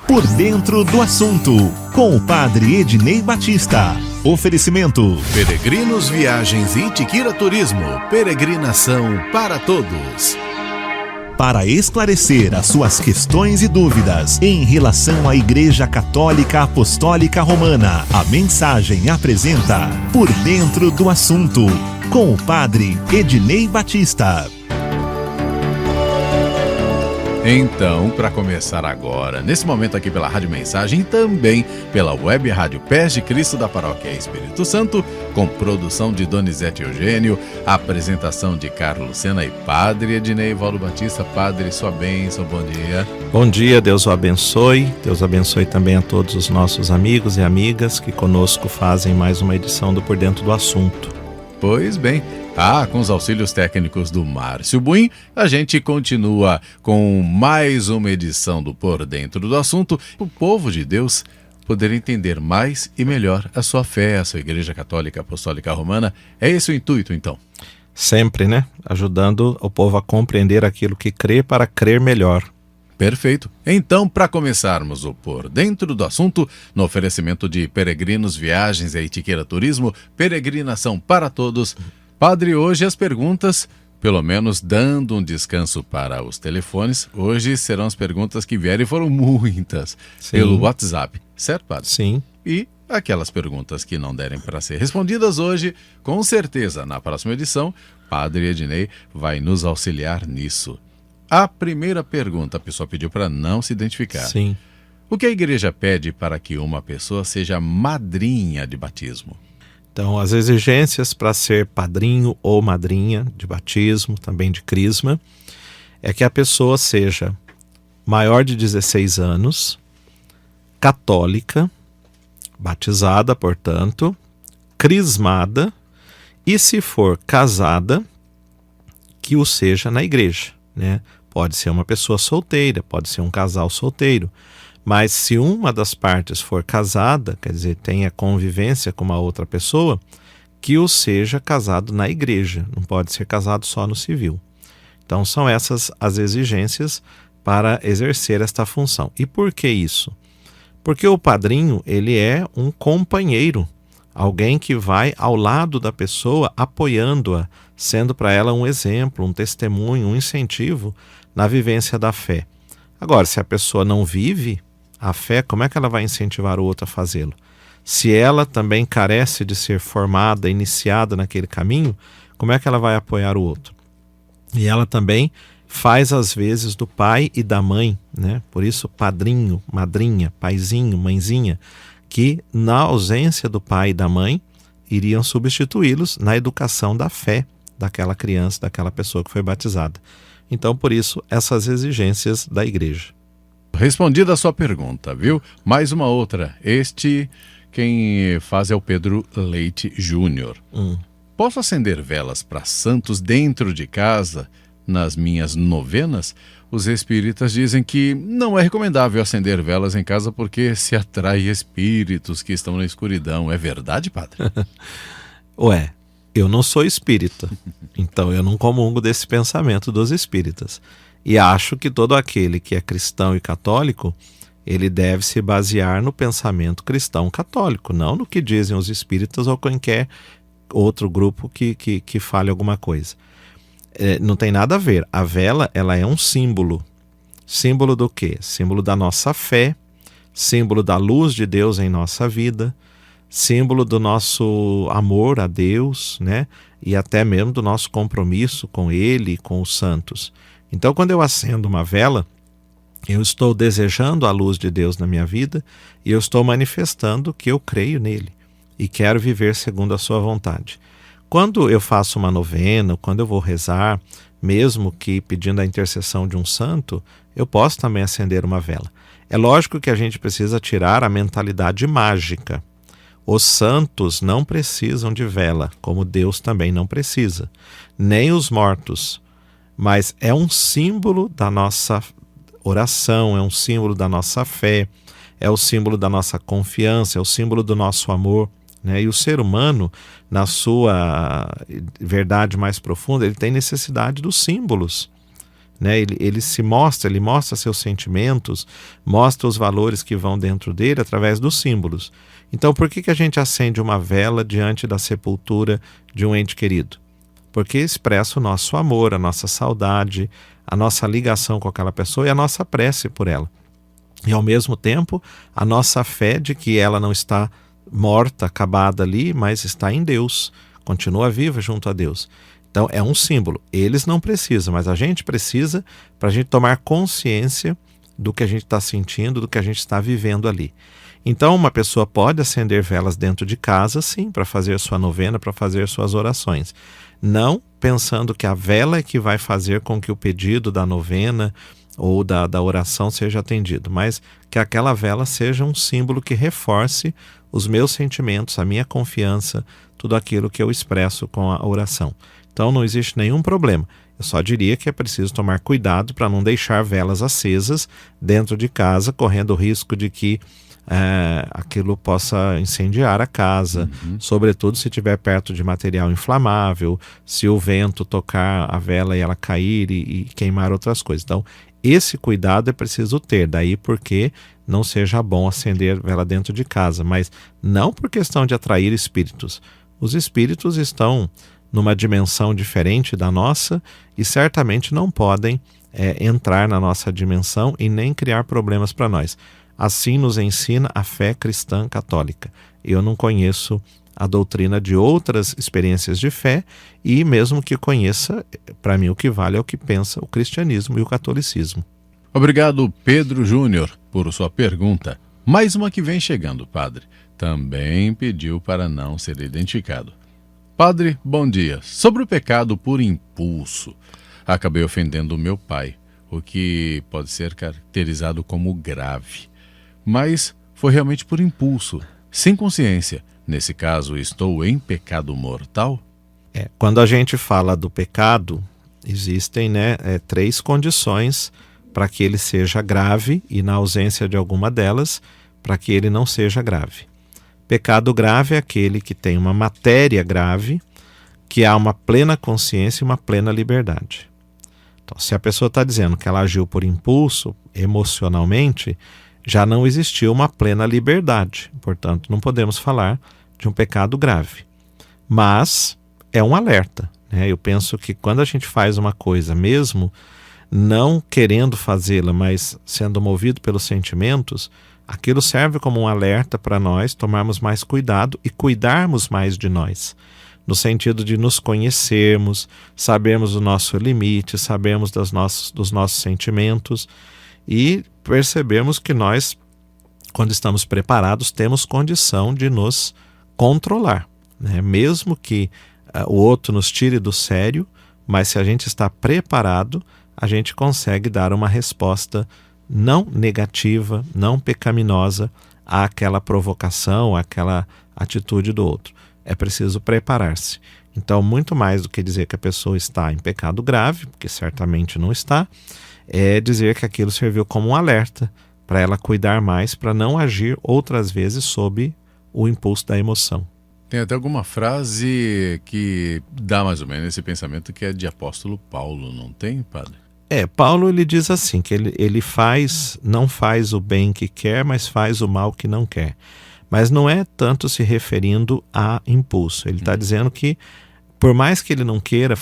Por Dentro do Assunto, com o Padre Ednei Batista. Oferecimento: Peregrinos Viagens e Itiquira Turismo. Peregrinação para todos. Para esclarecer as suas questões e dúvidas em relação à Igreja Católica Apostólica Romana, a mensagem apresenta Por Dentro do Assunto, com o Padre Ednei Batista. Então, para começar agora, nesse momento aqui pela Rádio Mensagem e também pela Web Rádio Pés de Cristo da Paróquia Espírito Santo, com produção de Donizete Eugênio, apresentação de Carlos Lucena e Padre Ednei Valdo Batista. Padre, sua bênção, bom dia. Bom dia, Deus o abençoe. Deus abençoe também a todos os nossos amigos e amigas que conosco fazem mais uma edição do Por Dentro do Assunto. Pois bem, com os auxílios técnicos do Márcio Buim, a gente continua com mais uma edição do Por Dentro do Assunto. O povo de Deus poder entender mais e melhor a sua fé, a sua Igreja Católica Apostólica Romana. É esse o intuito, então? Sempre, né? Ajudando o povo a compreender aquilo que crê para crer melhor. Perfeito. Então, para começarmos o Por Dentro do Assunto, no oferecimento de Peregrinos Viagens e Itiquira Turismo, peregrinação para todos. Padre, hoje as perguntas, pelo menos dando um descanso para os telefones, hoje serão as perguntas que vieram e foram muitas. Sim. Pelo WhatsApp, certo, Padre? Sim. E aquelas perguntas que não derem para ser respondidas hoje, com certeza, na próxima edição, Padre Ednei vai nos auxiliar nisso. A primeira pergunta, a pessoa pediu para não se identificar. Sim. O que a igreja pede para que uma pessoa seja madrinha de batismo? Então, as exigências para ser padrinho ou madrinha de batismo, também de crisma, é que a pessoa seja maior de 16 anos, católica, batizada, portanto, crismada, e se for casada, que o seja na igreja, né? Pode ser uma pessoa solteira, pode ser um casal solteiro, mas se uma das partes for casada, quer dizer, tenha convivência com uma outra pessoa, que o seja casado na igreja, não pode ser casado só no civil. Então são essas as exigências para exercer esta função. E por que isso? Porque o padrinho, ele é um companheiro, alguém que vai ao lado da pessoa, apoiando-a, sendo para ela um exemplo, um testemunho, um incentivo na vivência da fé. Agora, se a pessoa não vive a fé, como é que ela vai incentivar o outro a fazê-lo? Se ela também carece de ser formada, iniciada naquele caminho, como é que ela vai apoiar o outro? E ela também faz às vezes do pai e da mãe, né? Por isso padrinho, madrinha, paizinho, mãezinha, que na ausência do pai e da mãe iriam substituí-los na educação da fé daquela criança, daquela pessoa que foi batizada. Então, por isso, essas exigências da igreja. Respondida a sua pergunta, viu? Mais uma outra. Quem faz é o Pedro Leite Júnior. Posso acender velas para santos dentro de casa nas minhas novenas? Os espíritas dizem que não é recomendável acender velas em casa porque se atrai espíritos que estão na escuridão. É verdade, padre? Ué, eu não sou espírita, então eu não comungo desse pensamento dos espíritas. E acho que todo aquele que é cristão e católico, ele deve se basear no pensamento cristão católico, não no que dizem os espíritas ou qualquer outro grupo que fale alguma coisa. Não tem nada a ver. A vela, ela é um símbolo. Símbolo do quê? Símbolo da nossa fé, símbolo da luz de Deus em nossa vida, símbolo do nosso amor a Deus, né? E até mesmo do nosso compromisso com Ele e com os santos. Então, quando eu acendo uma vela, eu estou desejando a luz de Deus na minha vida e eu estou manifestando que eu creio nele e quero viver segundo a sua vontade. Quando eu faço uma novena, quando eu vou rezar, mesmo que pedindo a intercessão de um santo, eu posso também acender uma vela. É lógico que a gente precisa tirar a mentalidade mágica. Os santos não precisam de vela, como Deus também não precisa, nem os mortos. Mas é um símbolo da nossa oração, é um símbolo da nossa fé, é o símbolo da nossa confiança, é o símbolo do nosso amor, né? E o ser humano, na sua verdade mais profunda, ele tem necessidade dos símbolos. né? Ele se mostra, ele mostra seus sentimentos, mostra os valores que vão dentro dele através dos símbolos. Então, por que a gente acende uma vela diante da sepultura de um ente querido? Porque expressa o nosso amor, a nossa saudade, a nossa ligação com aquela pessoa e a nossa prece por ela. E ao mesmo tempo, a nossa fé de que ela não está morta, acabada ali, mas está em Deus, continua viva junto a Deus. Então é um símbolo. Eles não precisam, mas a gente precisa para a gente tomar consciência do que a gente está sentindo, do que a gente está vivendo ali. Então uma pessoa pode acender velas dentro de casa, sim, para fazer sua novena, para fazer suas orações. Não pensando que a vela é que vai fazer com que o pedido da novena ou da oração seja atendido, mas que aquela vela seja um símbolo que reforce os meus sentimentos, a minha confiança, tudo aquilo que eu expresso com a oração. Então não existe nenhum problema. Eu só diria que é preciso tomar cuidado para não deixar velas acesas dentro de casa, correndo o risco de que aquilo possa incendiar a casa, sobretudo se estiver perto de material inflamável, se o vento tocar a vela e ela cair e queimar outras coisas. Então, esse cuidado é preciso ter, daí porque não seja bom acender vela dentro de casa, mas não por questão de atrair espíritos. Os espíritos estão numa dimensão diferente da nossa e certamente não podem entrar na nossa dimensão e nem criar problemas para nós. Assim nos ensina a fé cristã católica. Eu não conheço a doutrina de outras experiências de fé e mesmo que conheça, para mim o que vale é o que pensa o cristianismo e o catolicismo. Obrigado, Pedro Júnior, por sua pergunta. Mais uma que vem chegando, padre. Também pediu para não ser identificado. Padre, bom dia. Sobre o pecado por impulso, acabei ofendendo o meu pai, o que pode ser caracterizado como grave. Mas foi realmente por impulso, sem consciência. Nesse caso, estou em pecado mortal? Quando a gente fala do pecado, existem 3 condições para que ele seja grave e, na ausência de alguma delas, para que ele não seja grave. Pecado grave é aquele que tem uma matéria grave, que há uma plena consciência e uma plena liberdade. Então, se a pessoa está dizendo que ela agiu por impulso, emocionalmente, já não existiu uma plena liberdade. Portanto, não podemos falar de um pecado grave. Mas é um alerta, né? Eu penso que quando a gente faz uma coisa, mesmo não querendo fazê-la, mas sendo movido pelos sentimentos, aquilo serve como um alerta para nós tomarmos mais cuidado e cuidarmos mais de nós. No sentido de nos conhecermos, sabermos o nosso limite, sabermos dos nossos sentimentos e percebermos que nós, quando estamos preparados, temos condição de nos controlar, né? Mesmo que o outro nos tire do sério, mas se a gente está preparado, a gente consegue dar uma resposta não negativa, não pecaminosa àquela provocação, àquela atitude do outro. É preciso preparar-se. Então, muito mais do que dizer que a pessoa está em pecado grave, porque certamente não está, é dizer que aquilo serviu como um alerta para ela cuidar mais, para não agir outras vezes sob o impulso da emoção. Tem até alguma frase que dá mais ou menos esse pensamento que é de apóstolo Paulo, não tem, padre? Paulo ele diz assim, que ele não faz o bem que quer, mas faz o mal que não quer. Mas não é tanto se referindo a impulso. Ele está dizendo que, por mais que ele não queira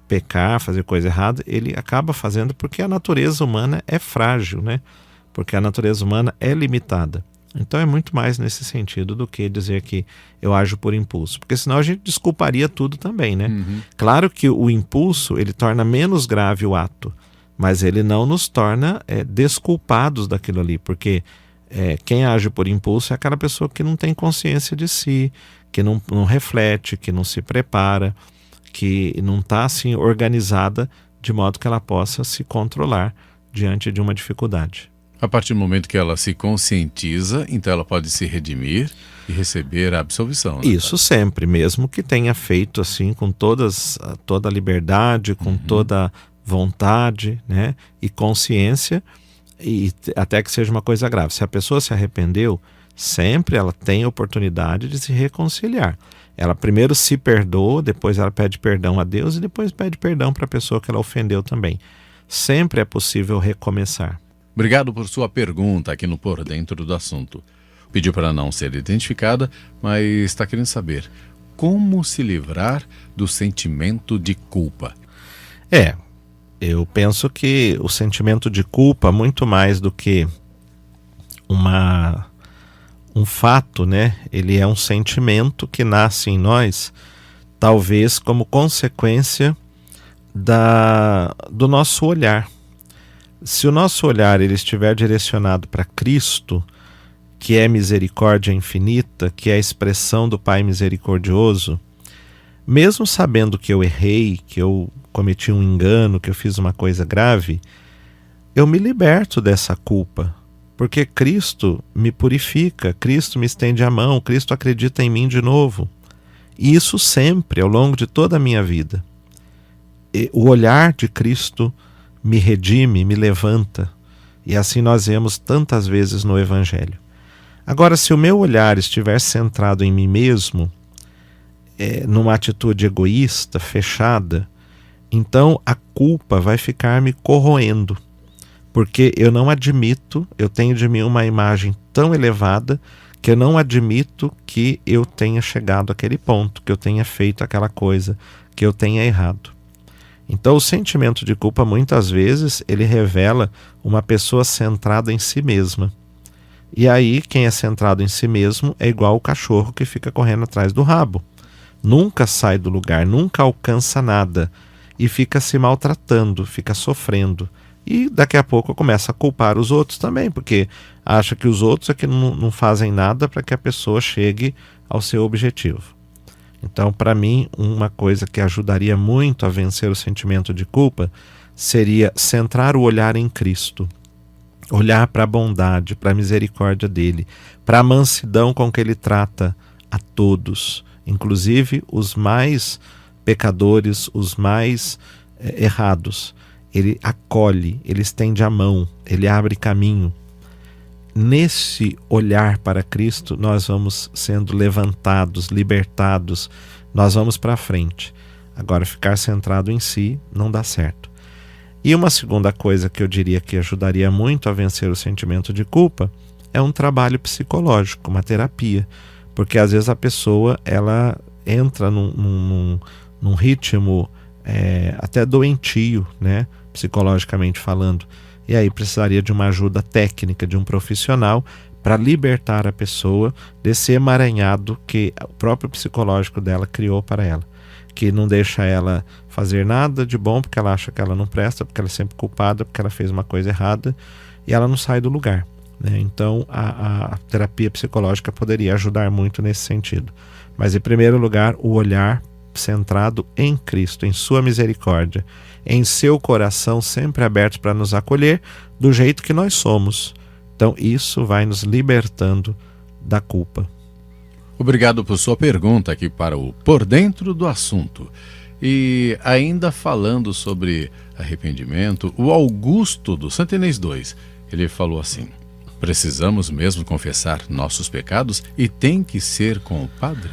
pecar, fazer coisa errada, ele acaba fazendo porque a natureza humana é frágil, né? Porque a natureza humana é limitada. Então é muito mais nesse sentido do que dizer que eu ajo por impulso. Porque senão a gente desculparia tudo também, né? Claro que o impulso, ele torna menos grave o ato, mas ele não nos torna desculpados daquilo ali, porque quem age por impulso é aquela pessoa que não tem consciência de si, que não reflete, que não se prepara, que não está assim organizada de modo que ela possa se controlar diante de uma dificuldade. A partir do momento que ela se conscientiza, então ela pode se redimir e receber a absolvição. Né? Isso sempre, mesmo que tenha feito assim com toda a liberdade, com toda vontade, né, e consciência, e até que seja uma coisa grave. Se a pessoa se arrependeu, sempre ela tem a oportunidade de se reconciliar. Ela primeiro se perdoa, depois ela pede perdão a Deus e depois pede perdão para a pessoa que ela ofendeu também. sempre é possível recomeçar. Obrigado por sua pergunta aqui no Por Dentro do Assunto. Pediu para não ser identificada, mas está querendo saber como se livrar do sentimento de culpa. Eu penso que o sentimento de culpa, muito mais do que um fato, né? Ele é um sentimento que nasce em nós, talvez como consequência do nosso olhar. Se o nosso olhar ele estiver direcionado para Cristo, que é misericórdia infinita, que é a expressão do Pai misericordioso, mesmo sabendo que eu errei, que eu cometi um engano, que eu fiz uma coisa grave, eu me liberto dessa culpa, porque Cristo me purifica, Cristo me estende a mão, Cristo acredita em mim de novo. E isso sempre, ao longo de toda a minha vida. O olhar de Cristo me redime, me levanta, e assim nós vemos tantas vezes no Evangelho. Agora, se o meu olhar estiver centrado em mim mesmo, numa atitude egoísta, fechada, então a culpa vai ficar me corroendo, porque eu não admito, eu tenho de mim uma imagem tão elevada que eu não admito que eu tenha chegado àquele ponto, que eu tenha feito aquela coisa, que eu tenha errado. Então o sentimento de culpa muitas vezes ele revela uma pessoa centrada em si mesma. E aí quem é centrado em si mesmo é igual o cachorro que fica correndo atrás do rabo. Nunca sai do lugar, nunca alcança nada e fica se maltratando, fica sofrendo. E daqui a pouco começa a culpar os outros também, porque acha que os outros é que não fazem nada para que a pessoa chegue ao seu objetivo. Então, para mim, uma coisa que ajudaria muito a vencer o sentimento de culpa seria centrar o olhar em Cristo. Olhar para a bondade, para a misericórdia dele, para a mansidão com que ele trata a todos, inclusive os mais pecadores, os mais errados. Ele acolhe, ele estende a mão, ele abre caminho. Nesse olhar para Cristo, nós vamos sendo levantados, libertados, nós vamos para frente. Agora, ficar centrado em si não dá certo. E uma segunda coisa que eu diria que ajudaria muito a vencer o sentimento de culpa é um trabalho psicológico, uma terapia. Porque às vezes a pessoa ela entra num ritmo até doentio, né? Psicologicamente falando. E aí precisaria de uma ajuda técnica, de um profissional, para libertar a pessoa desse emaranhado que o próprio psicológico dela criou para ela. Que não deixa ela fazer nada de bom porque ela acha que ela não presta, porque ela é sempre culpada, porque ela fez uma coisa errada e ela não sai do lugar, né? Então a terapia psicológica poderia ajudar muito nesse sentido. Mas em primeiro lugar, o olhar centrado em Cristo, em sua misericórdia, em seu coração sempre aberto para nos acolher do jeito que nós somos. Então isso vai nos libertando da culpa. Obrigado por sua pergunta aqui para o Por Dentro do Assunto. E ainda falando sobre arrependimento, o Augusto do Santo Inês 2, ele falou assim: precisamos mesmo confessar nossos pecados e tem que ser com o padre?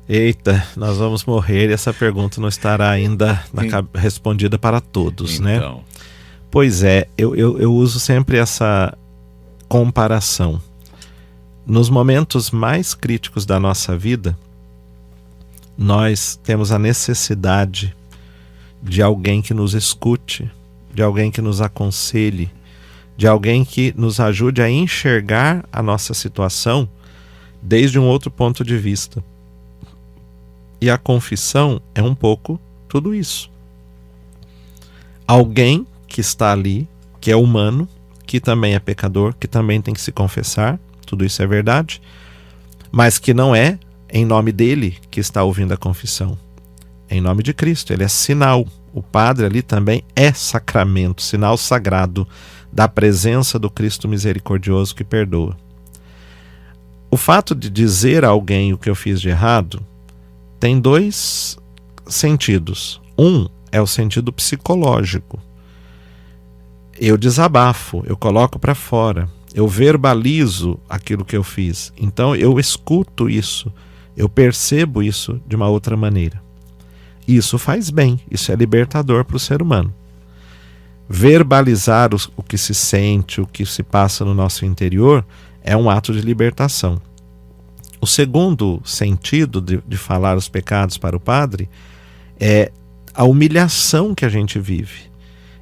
Eita, nós vamos morrer e essa pergunta não estará ainda respondida para todos, né? Pois é, eu uso sempre essa comparação. Nos momentos mais críticos da nossa vida, nós temos a necessidade de alguém que nos escute, de alguém que nos aconselhe, de alguém que nos ajude a enxergar a nossa situação desde um outro ponto de vista. E a confissão é um pouco tudo isso. Alguém que está ali, que é humano, que também é pecador, que também tem que se confessar, tudo isso é verdade, mas que não é em nome dele que está ouvindo a confissão. É em nome de Cristo, ele é sinal. O padre ali também é sacramento, sinal sagrado da presença do Cristo misericordioso que perdoa. O fato de dizer a alguém o que eu fiz de errado tem dois sentidos. Um é o sentido psicológico. Eu desabafo, eu coloco para fora, eu verbalizo aquilo que eu fiz. Então eu escuto isso, eu percebo isso de uma outra maneira. Isso faz bem, isso é libertador para o ser humano. Verbalizar o que se sente, o que se passa no nosso interior, é um ato de libertação. O segundo sentido de falar os pecados para o padre é a humilhação que a gente vive.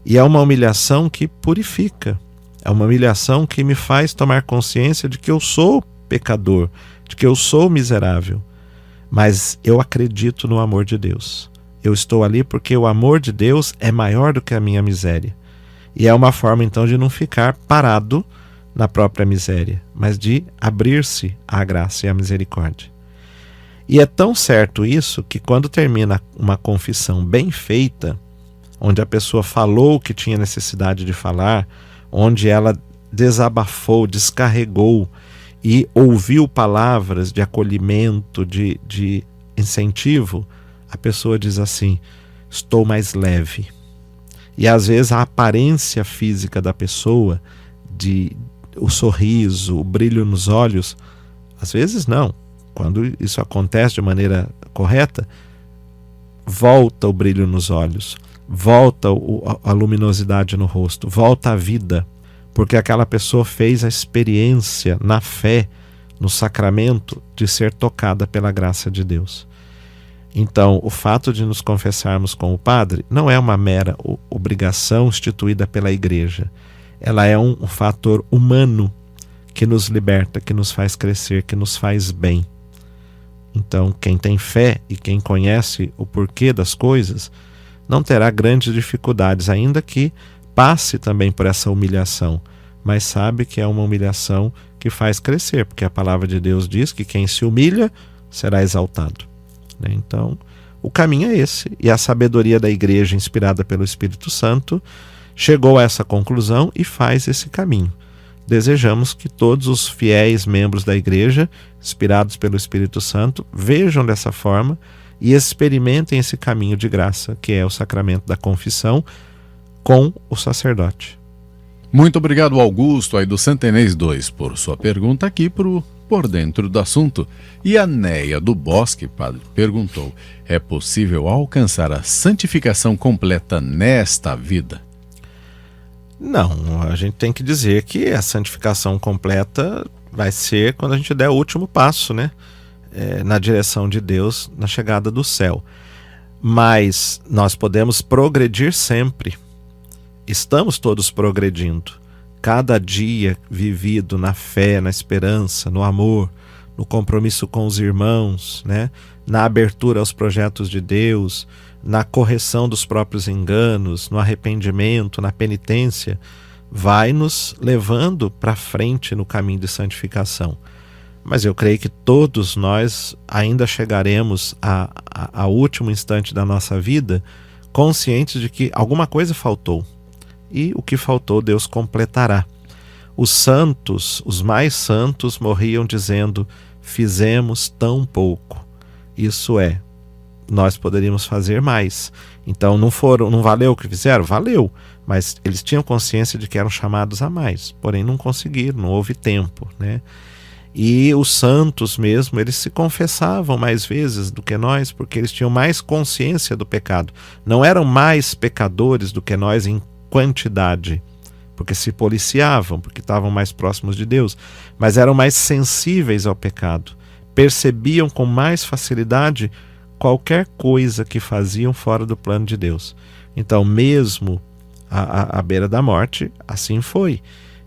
E é uma humilhação que purifica. É uma humilhação que me faz tomar consciência de que eu sou pecador, de que eu sou miserável. Mas eu acredito no amor de Deus. Eu estou ali porque o amor de Deus é maior do que a minha miséria. E é uma forma então de não ficar parado na própria miséria, mas de abrir-se à graça e à misericórdia. E é tão certo isso que quando termina uma confissão bem feita, onde a pessoa falou o que tinha necessidade de falar, onde ela desabafou, descarregou e ouviu palavras de acolhimento, de incentivo, a pessoa diz assim: estou mais leve. E às vezes a aparência física da pessoa, o sorriso, o brilho nos olhos, às vezes não. Quando isso acontece de maneira correta, volta o brilho nos olhos, volta a luminosidade no rosto, volta a vida, porque aquela pessoa fez a experiência na fé, no sacramento, de ser tocada pela graça de Deus. Então, o fato de nos confessarmos com o padre não é uma mera obrigação instituída pela Igreja. Ela é um fator humano que nos liberta, que nos faz crescer, que nos faz bem. Então, quem tem fé e quem conhece o porquê das coisas não terá grandes dificuldades, ainda que passe também por essa humilhação, mas sabe que é uma humilhação que faz crescer, porque a palavra de Deus diz que quem se humilha será exaltado. Então, o caminho é esse, e a sabedoria da Igreja, inspirada pelo Espírito Santo, chegou a essa conclusão e faz esse caminho. Desejamos que todos os fiéis membros da Igreja, inspirados pelo Espírito Santo, vejam dessa forma e experimentem esse caminho de graça, que é o sacramento da confissão, com o sacerdote. Muito obrigado, Augusto, aí do Santenês 2, por sua pergunta aqui Por Dentro do Assunto. E a Neia do Bosque, padre, perguntou: é possível alcançar a santificação completa nesta vida? Não, a gente tem que dizer que a santificação completa vai ser quando a gente der o último passo, né? Na direção de Deus, na chegada do céu. Mas nós podemos progredir sempre. Estamos todos progredindo. Cada dia vivido na fé, na esperança, no amor, no compromisso com os irmãos, né? Na abertura aos projetos de Deus, na correção dos próprios enganos, no arrependimento, na penitência, vai nos levando para frente no caminho de santificação. Mas eu creio que todos nós ainda chegaremos ao último instante da nossa vida conscientes de que alguma coisa faltou. E o que faltou Deus completará. Os santos, os mais santos, morriam dizendo: fizemos tão pouco. Isso é, nós poderíamos fazer mais. Então não valeu o que fizeram? Valeu, mas eles tinham consciência de que eram chamados a mais, porém não conseguiram, não houve tempo, né? E os santos mesmo, eles se confessavam mais vezes do que nós, porque eles tinham mais consciência do pecado. Não eram mais pecadores do que nós em quantidade, porque se policiavam, porque estavam mais próximos de Deus, mas eram mais sensíveis ao pecado, percebiam com mais facilidade qualquer coisa que faziam fora do plano de Deus. Então, mesmo à beira da morte, assim foi.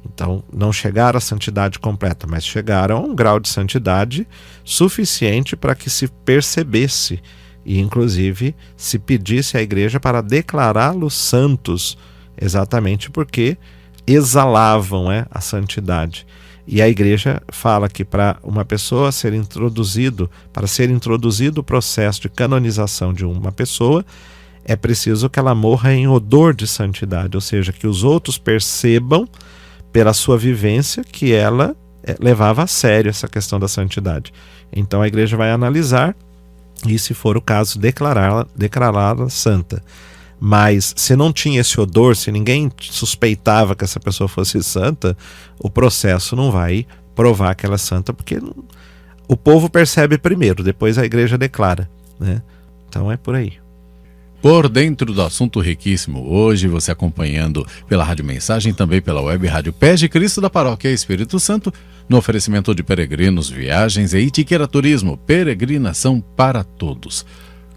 Então, não chegaram à santidade completa, mas chegaram a um grau de santidade suficiente para que se percebesse e, inclusive, se pedisse à Igreja para declará-los santos, exatamente porque exalavam a santidade. E a Igreja fala que para uma pessoa ser introduzido, para ser introduzido o processo de canonização de uma pessoa, é preciso que ela morra em odor de santidade, ou seja, que os outros percebam pela sua vivência que ela levava a sério essa questão da santidade. Então a Igreja vai analisar e, se for o caso, declará-la santa. Mas se não tinha esse odor, se ninguém suspeitava que essa pessoa fosse santa, o processo não vai provar que ela é santa, porque o povo percebe primeiro, depois a Igreja declara, né? Então é por aí. Por dentro do assunto riquíssimo, hoje você acompanhando pela Rádio Mensagem, também pela web Rádio Pés de Cristo da Paróquia Espírito Santo, no oferecimento de peregrinos, viagens e Itiqueira Turismo, peregrinação para todos.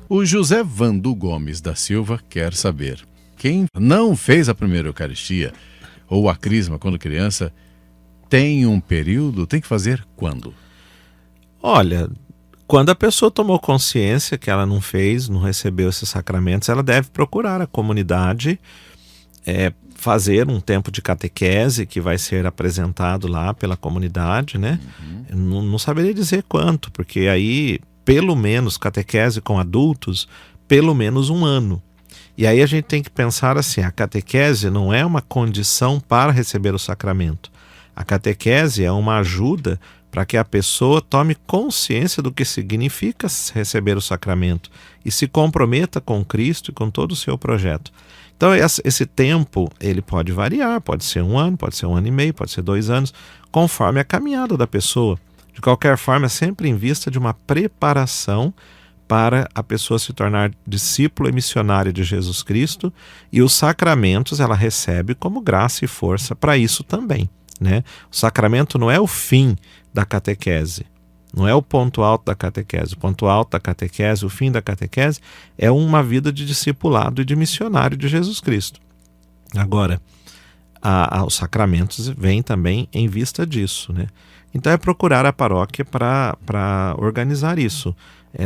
O José Vando Gomes da Silva quer saber, quem não fez a primeira Eucaristia ou a Crisma quando criança, tem um período, tem que fazer quando? Olha, quando a pessoa tomou consciência que ela não fez, não recebeu esses sacramentos, ela deve procurar a comunidade, fazer um tempo de catequese que vai ser apresentado lá pela comunidade, né? Não saberia dizer quanto, porque aí, pelo menos, catequese com adultos, pelo menos 1 ano. E aí a gente tem que pensar assim, a catequese não é uma condição para receber o sacramento. A catequese é uma ajuda para que a pessoa tome consciência do que significa receber o sacramento e se comprometa com Cristo e com todo o seu projeto. Então esse tempo ele pode variar, pode ser 1 ano, pode ser 1 ano e meio, pode ser 2 anos, conforme a caminhada da pessoa. De qualquer forma, é sempre em vista de uma preparação para a pessoa se tornar discípulo e missionário de Jesus Cristo, e os sacramentos ela recebe como graça e força para isso também, né? O sacramento não é o fim da catequese, não é o ponto alto da catequese. O ponto alto da catequese, o fim da catequese, é uma vida de discipulado e de missionário de Jesus Cristo. Agora, os sacramentos vêm também em vista disso, né? Então é procurar a paróquia para organizar isso.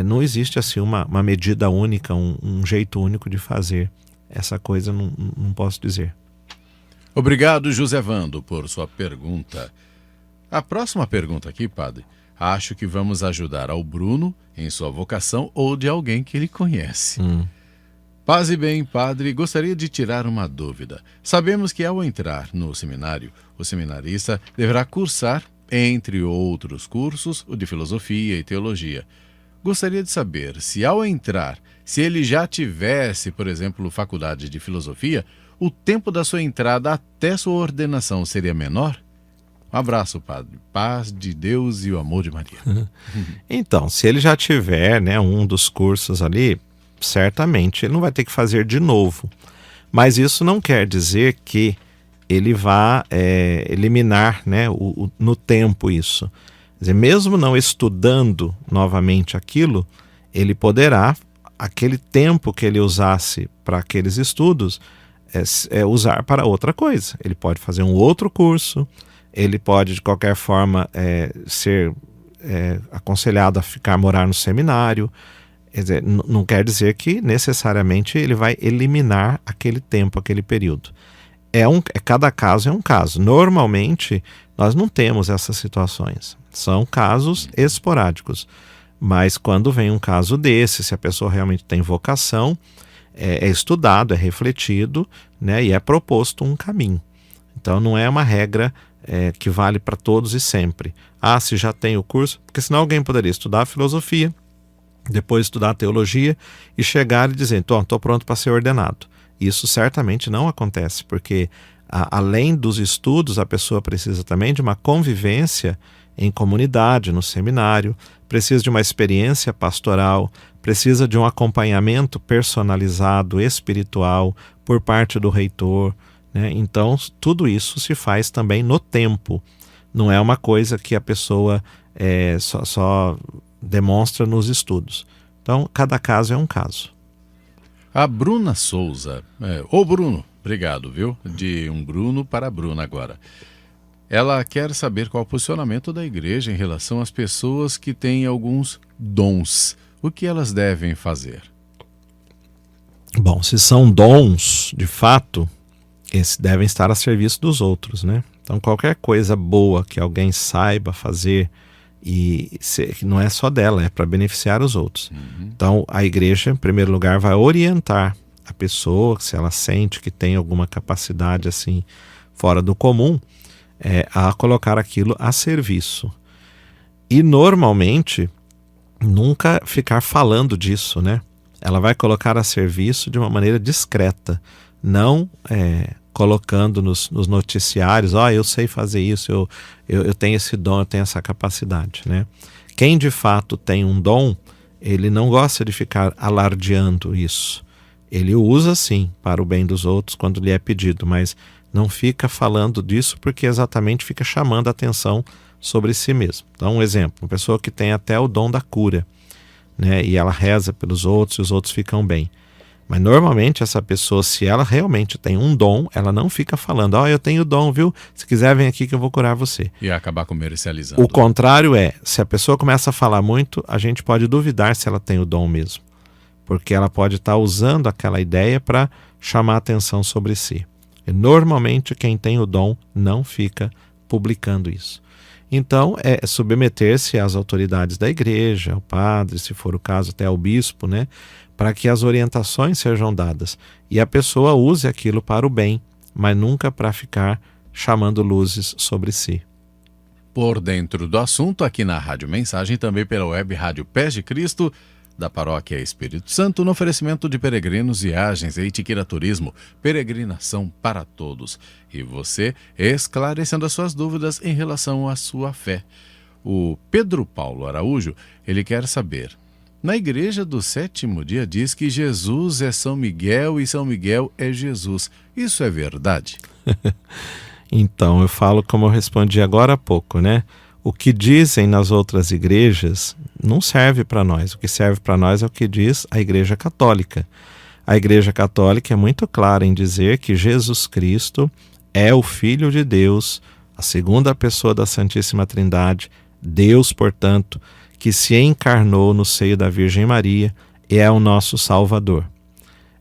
Não existe assim uma medida única, um jeito único de fazer. Essa coisa não posso dizer. Obrigado, José Vando, por sua pergunta. A próxima pergunta aqui, padre, acho que vamos ajudar ao Bruno em sua vocação ou de alguém que ele conhece. Paz e bem, padre, gostaria de tirar uma dúvida. Sabemos que ao entrar no seminário, o seminarista deverá cursar, entre outros cursos, o de filosofia e teologia. Gostaria de saber se ao entrar, se ele já tivesse, por exemplo, faculdade de filosofia, o tempo da sua entrada até sua ordenação seria menor? Um abraço, padre. Paz de Deus e o amor de Maria. Então, se ele já tiver, né, um dos cursos ali, certamente ele não vai ter que fazer de novo. Mas isso não quer dizer que ele vá eliminar, né, no tempo isso. Quer dizer, mesmo não estudando novamente aquilo, ele poderá, aquele tempo que ele usasse para aqueles estudos, usar para outra coisa. Ele pode fazer um outro curso, ele pode de qualquer forma ser aconselhado a morar no seminário. Quer dizer, não quer dizer que necessariamente ele vai eliminar aquele tempo, aquele período. Cada caso é um caso. Normalmente nós não temos essas situações. São casos esporádicos. Mas quando vem um caso desse, se a pessoa realmente tem vocação, é estudado, é refletido, né, e é proposto um caminho. Então não é uma regra que vale para todos e sempre. Se já tem o curso, porque senão alguém poderia estudar filosofia, depois estudar teologia e chegar e dizer, estou pronto para ser ordenado. Isso certamente não acontece, porque além dos estudos, a pessoa precisa também de uma convivência em comunidade, no seminário, precisa de uma experiência pastoral, precisa de um acompanhamento personalizado, espiritual, por parte do reitor, né? Então, tudo isso se faz também no tempo. Não é uma coisa que a pessoa só demonstra nos estudos. Então, cada caso é um caso. A Bruna Souza. Ô Bruno, obrigado, viu? De um Bruno para a Bruna agora. Ela quer saber qual é o posicionamento da igreja em relação às pessoas que têm alguns dons. O que elas devem fazer? Bom, se são dons, de fato, esses devem estar a serviço dos outros, né? Então, qualquer coisa boa que alguém saiba fazer, não é só dela, é para beneficiar os outros. Então, a igreja, em primeiro lugar, vai orientar a pessoa, se ela sente que tem alguma capacidade assim fora do comum, a colocar aquilo a serviço. E normalmente nunca ficar falando disso, né? Ela vai colocar a serviço de uma maneira discreta, não colocando nos noticiários, eu sei fazer isso, eu tenho esse dom, eu tenho essa capacidade, né? Quem de fato tem um dom, ele não gosta de ficar alardeando isso. Ele usa sim para o bem dos outros quando lhe é pedido, mas não fica falando disso porque exatamente fica chamando a atenção sobre si mesmo. Então, um exemplo, uma pessoa que tem até o dom da cura, né, e ela reza pelos outros e os outros ficam bem. Mas normalmente essa pessoa, se ela realmente tem um dom, ela não fica falando, eu tenho dom, viu? Se quiser vem aqui que eu vou curar você. E acabar comercializando. O contrário é, se a pessoa começa a falar muito, a gente pode duvidar se ela tem o dom mesmo. Porque ela pode estar usando aquela ideia para chamar a atenção sobre si. E normalmente quem tem o dom não fica publicando isso. Então é submeter-se às autoridades da igreja, ao padre, se for o caso até ao bispo, né, para que as orientações sejam dadas e a pessoa use aquilo para o bem, mas nunca para ficar chamando luzes sobre si. Por dentro do assunto, aqui na Rádio Mensagem, também pela web Rádio Pés de Cristo, da Paróquia Espírito Santo, no oferecimento de peregrinos, viagens, Itiquira Turismo, peregrinação para todos. E você esclarecendo as suas dúvidas em relação à sua fé. O Pedro Paulo Araújo, ele quer saber, na igreja do sétimo dia diz que Jesus é São Miguel e São Miguel é Jesus. Isso é verdade? Então, eu falo como eu respondi agora há pouco, né? O que dizem nas outras igrejas não serve para nós. O que serve para nós é o que diz a Igreja Católica. A Igreja Católica é muito clara em dizer que Jesus Cristo é o Filho de Deus, a segunda pessoa da Santíssima Trindade, Deus, portanto, que se encarnou no seio da Virgem Maria e é o nosso Salvador.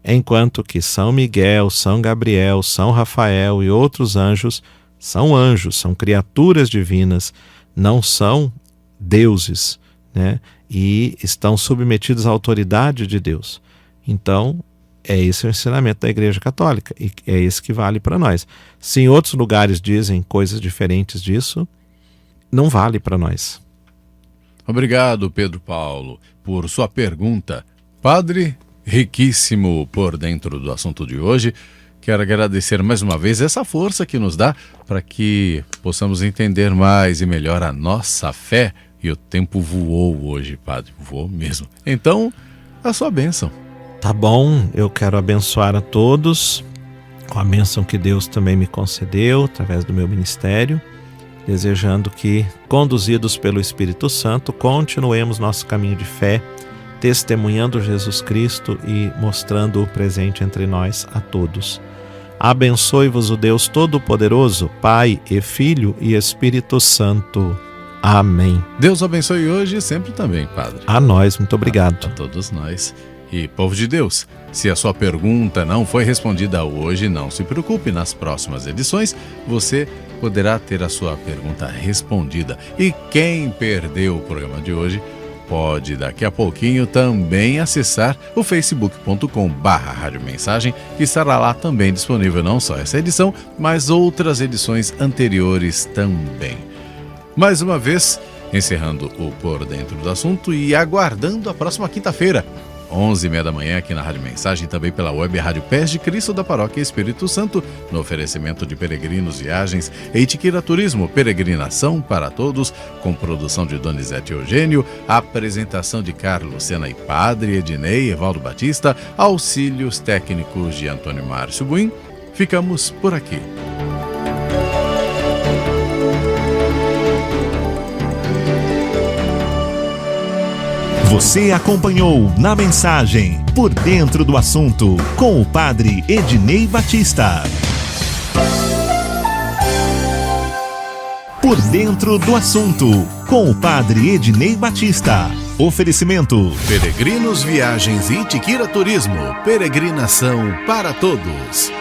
Enquanto que São Miguel, São Gabriel, São Rafael e outros anjos, são criaturas divinas, não são deuses, né? E estão submetidos à autoridade de Deus. Então, é esse o ensinamento da Igreja Católica e é esse que vale para nós. Se em outros lugares dizem coisas diferentes disso, não vale para nós. Obrigado, Pedro Paulo, por sua pergunta. Padre, riquíssimo por dentro do assunto de hoje. Quero agradecer mais uma vez essa força que nos dá para que possamos entender mais e melhor a nossa fé. E o tempo voou hoje, Padre, voou mesmo. Então, a sua bênção. Tá bom, eu quero abençoar a todos com a bênção que Deus também me concedeu através do meu ministério, desejando que, conduzidos pelo Espírito Santo, continuemos nosso caminho de fé, testemunhando Jesus Cristo e mostrando-o presente entre nós a todos. Abençoe-vos o Deus Todo-Poderoso, Pai e Filho e Espírito Santo. Amém. Deus abençoe hoje e sempre também, Padre. A nós, muito obrigado. A todos nós. E, povo de Deus, se a sua pergunta não foi respondida hoje, não se preocupe, nas próximas edições você poderá ter a sua pergunta respondida. E quem perdeu o programa de hoje, pode daqui a pouquinho também acessar o facebook.com/radiomensagem, que estará lá também disponível não só essa edição, mas outras edições anteriores também. Mais uma vez, encerrando o Por Dentro do Assunto e aguardando a próxima quinta-feira, 11h30 da manhã, aqui na Rádio Mensagem, também pela web Rádio Pés de Cristo da Paróquia Espírito Santo, no oferecimento de peregrinos, viagens, Itiquira Turismo, peregrinação para todos, com produção de Donizete Eugênio, apresentação de Carlos Sena e Padre Ednei Evaldo Batista, auxílios técnicos de Antônio Márcio Buim. Ficamos por aqui. Você acompanhou na Mensagem Por Dentro do Assunto com o Padre Ednei Batista. Por Dentro do Assunto com o Padre Ednei Batista. Oferecimento: Peregrinos, Viagens e Itiquira Turismo. Peregrinação para todos.